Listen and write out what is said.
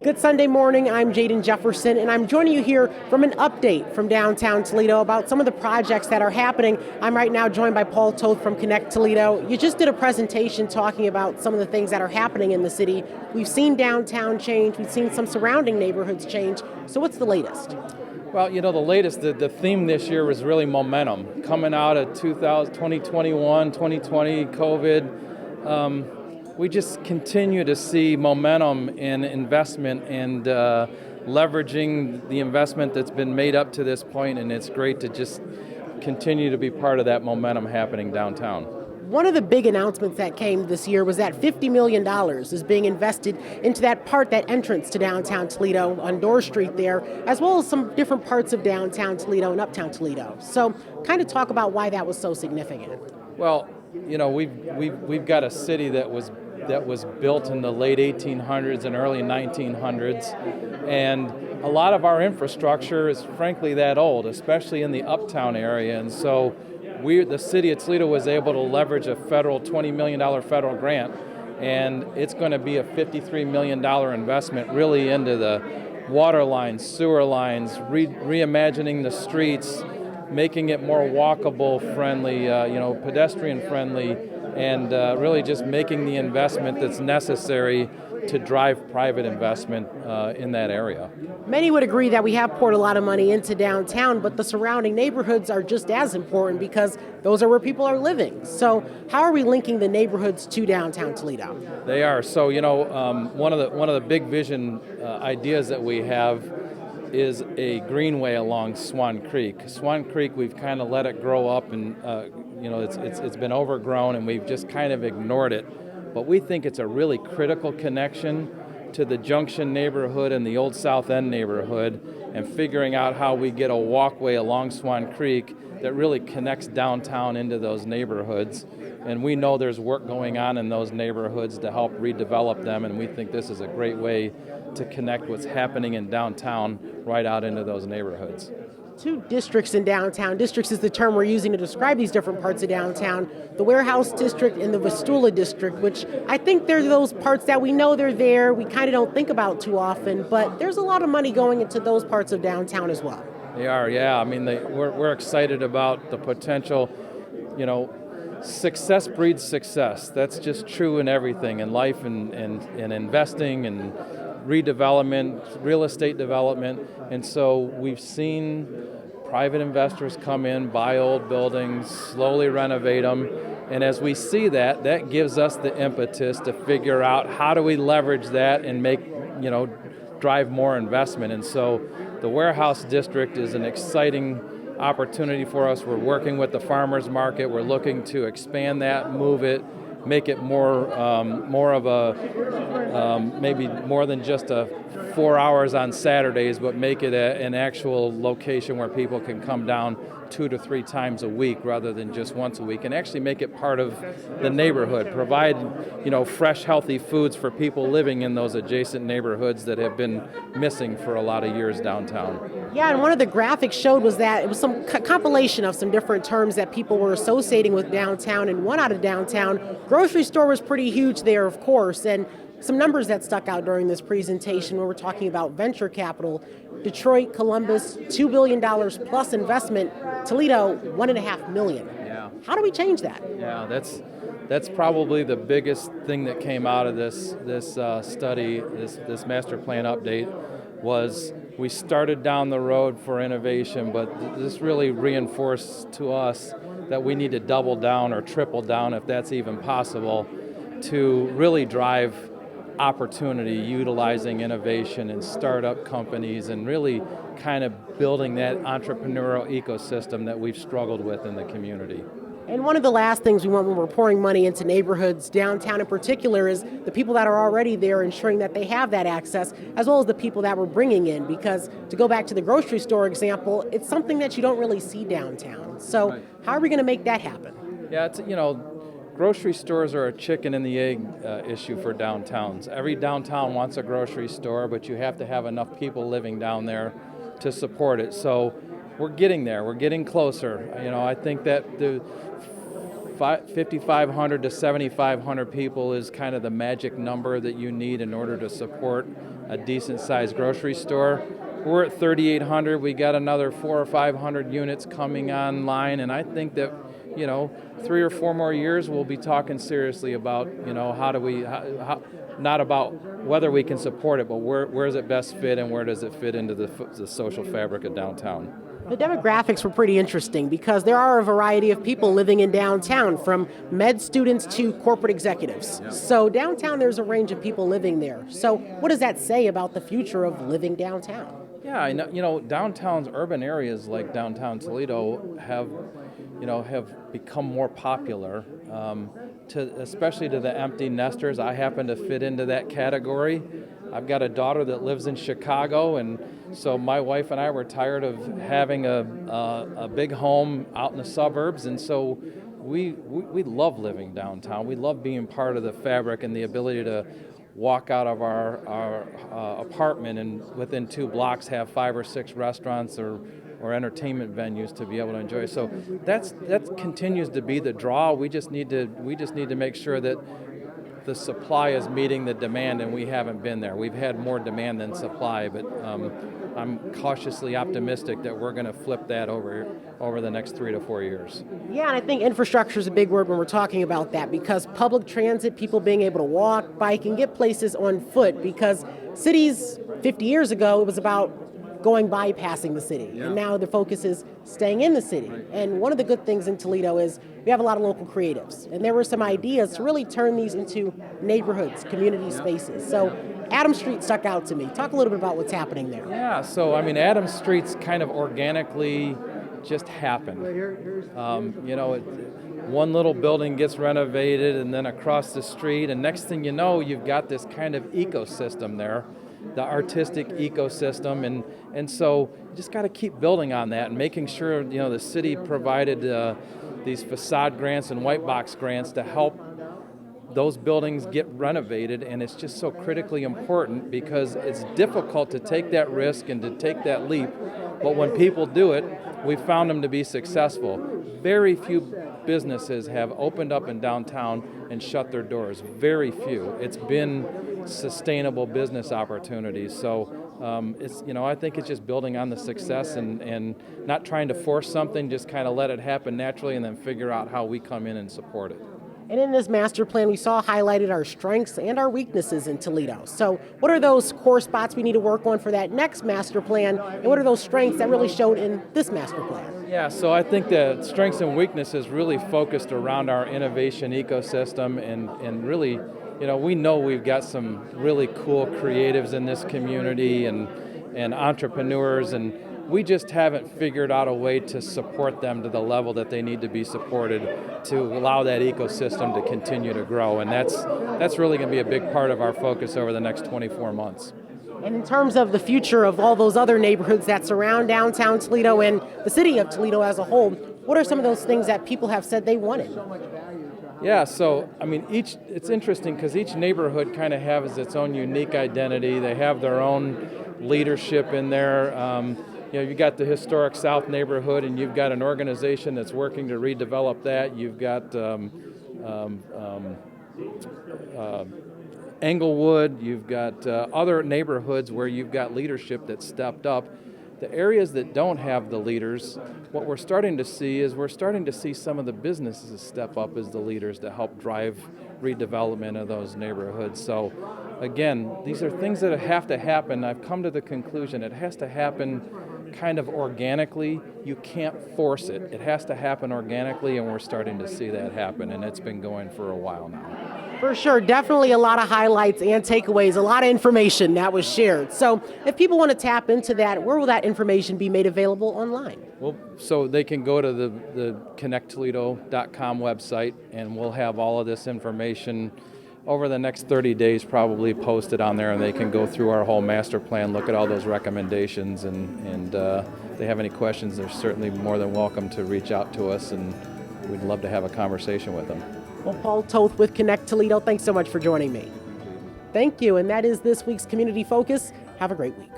Good Sunday morning. I'm Jaden Jefferson, and I'm joining you here from an update from downtown Toledo about some of the projects that are happening. I'm right now joined by Toth from ConnecToledo. You just did a presentation talking about some of the things that are happening in the city. We've seen downtown change. We've seen some surrounding neighborhoods change. So what's the latest? Well, the latest, the theme this year was really momentum. Coming out of 2021, 2020, COVID, we just continue to see momentum in investment and leveraging the investment that's been made up to this point, and it's great to just continue to be part of that momentum happening downtown. One of the big announcements that came this year was that $50 million is being invested into that entrance to downtown Toledo on Dorr Street there, as well as some different parts of downtown Toledo and uptown Toledo. So kind of talk about why that was so significant. Well, we've got a city that was built in the late 1800s and early 1900s, and a lot of our infrastructure is frankly that old, especially in the uptown area, and so the city of Toledo was able to leverage a federal $20 million federal grant, and it's going to be a $53 million investment really into the water lines, sewer lines, reimagining the streets, making it more walkable friendly, pedestrian friendly, and really just making the investment that's necessary to drive private investment in that area. Many would agree that we have poured a lot of money into downtown, but the surrounding neighborhoods are just as important because those are where people are living. So how are we linking the neighborhoods to downtown Toledo? They are. So, one of the big vision ideas that we have is a greenway along Swan Creek. Swan Creek, we've kind of let it grow up, and it's been overgrown, and we've just kind of ignored it. But we think it's a really critical connection to the Junction neighborhood and the Old South End neighborhood, and figuring out how we get a walkway along Swan Creek that really connects downtown into those neighborhoods. And we know there's work going on in those neighborhoods to help redevelop them, and we think this is a great way to connect what's happening in downtown right out into those neighborhoods. Two districts in downtown. Districts is the term we're using to describe these different parts of downtown. The Warehouse District and the Vistula District, which I think they're those parts that we know they're there. We kind of don't think about too often, but there's a lot of money going into those parts of downtown as well. They are, yeah. I mean, we're excited about the potential. Success breeds success. That's just true in everything, in life and investing and redevelopment, real estate development. And so we've seen private investors come in, buy old buildings, slowly renovate them. And as we see that, that gives us the impetus to figure out how do we leverage that and drive more investment. And so the Warehouse District is an exciting opportunity for us. We're working with the farmers market. We're looking to expand that, move it, make it more of a maybe more than just 4 hours on Saturdays, but make it an actual location where people can come down 2 to 3 times a week rather than just once a week, and actually make it part of the neighborhood, provide fresh, healthy foods for people living in those adjacent neighborhoods that have been missing for a lot of years downtown. Yeah, and one of the graphics showed was that it was some compilation of some different terms that people were associating with downtown, and one out of downtown. Grocery store was pretty huge there, of course, and some numbers that stuck out during this presentation when we're talking about venture capital. Detroit, Columbus, $2 billion plus investment. Toledo, $1.5 million. Yeah. How do we change that? Yeah, that's probably the biggest thing that came out of this study, this master plan update, was we started down the road for innovation, but this really reinforced to us that we need to double down or triple down, if that's even possible, to really drive opportunity, utilizing innovation and startup companies, and really kind of building that entrepreneurial ecosystem that we've struggled with in the community. And one of the last things we want when we're pouring money into neighborhoods, downtown in particular, is the people that are already there, ensuring that they have that access, as well as the people that we're bringing in. Because to go back to the grocery store example, it's something that you don't really see downtown. So right. How are we going to make that happen? Yeah, grocery stores are a chicken and the egg issue for downtowns. Every downtown wants a grocery store, but you have to have enough people living down there to support it. So we're getting there. We're getting closer. I think that 5,500 to 7,500 people is kind of the magic number that you need in order to support a decent-sized grocery store. We're at 3,800. We got another 400 or 500 units coming online, and I think that 3 or 4 more years we'll be talking seriously about how not about whether we can support it, but where does it best fit and where does it fit into the social fabric of downtown. The demographics were pretty interesting because there are a variety of people living in downtown, from med students to corporate executives. Yeah. So downtown, there's a range of people living there. So what does that say about the future of living downtown? Yeah, I know, downtown's urban areas like downtown Toledo have become more popular, especially to the empty nesters. I happen to fit into that category. I've got a daughter that lives in Chicago, and so my wife and I were tired of having a big home out in the suburbs, and so we love living downtown. We love being part of the fabric and the ability to walk out of our apartment and within 2 blocks have 5 or 6 restaurants or entertainment venues to be able to enjoy. So that continues to be the draw. We just need to make sure that the supply is meeting the demand, and we haven't been there. We've had more demand than supply, but I'm cautiously optimistic that we're going to flip that over the next 3 to 4 years. Yeah, and I think infrastructure is a big word when we're talking about that, because public transit, people being able to walk, bike, and get places on foot, because cities 50 years ago, it was about bypassing the city. Yeah. And now the focus is staying in the city. Right. And one of the good things in Toledo is we have a lot of local creatives. And there were some ideas to really turn these into neighborhoods, community spaces. So Adams Street stuck out to me. Talk a little bit about what's happening there. Yeah, so Adams Street's kind of organically just happened. One little building gets renovated, and then across the street, and next thing you know, you've got this kind of ecosystem there, the artistic ecosystem, and so you just got to keep building on that and making sure the city provided these facade grants and white box grants to help those buildings get renovated, and it's just so critically important because it's difficult to take that risk and to take that leap, but when people do it, we found them to be successful. Very few businesses have opened up in downtown and shut their doors. Very few. It's been sustainable business opportunities. So I think it's just building on the success and not trying to force something, just kind of let it happen naturally and then figure out how we come in and support it. And in this master plan, we saw highlighted our strengths and our weaknesses in Toledo. So what are those core spots we need to work on for that next master plan? And what are those strengths that really showed in this master plan? Yeah, so I think the strengths and weaknesses really focused around our innovation ecosystem and really, we know we've got some really cool creatives in this community and entrepreneurs, and we just haven't figured out a way to support them to the level that they need to be supported to allow that ecosystem to continue to grow. And that's really going to be a big part of our focus over the next 24 months. And in terms of the future of all those other neighborhoods that surround downtown Toledo and the city of Toledo as a whole, what are some of those things that people have said they wanted? Yeah, so it's interesting because each neighborhood kind of has its own unique identity. They have their own leadership in there. You got the historic South neighborhood, and you've got an organization that's working to redevelop that. You've got Englewood. You've got other neighborhoods where you've got leadership that's stepped up. The areas that don't have the leaders, what we're starting to see is some of the businesses step up as the leaders to help drive redevelopment of those neighborhoods. So again, these are things that have to happen. I've come to the conclusion it has to happen kind of organically. You can't force it. It has to happen organically, and we're starting to see that happen, and it's been going for a while now. For sure, definitely a lot of highlights and takeaways, a lot of information that was shared. So if people want to tap into that, where will that information be made available online? Well, so they can go to the ConnecToledo.com website, and we'll have all of this information over the next 30 days probably posted on there, and they can go through our whole master plan, look at all those recommendations, and if they have any questions, they're certainly more than welcome to reach out to us, and we'd love to have a conversation with them. Well, Paul Toth with Connect Toledo, thanks so much for joining me. Thank you, and that is this week's Community Focus. Have a great week.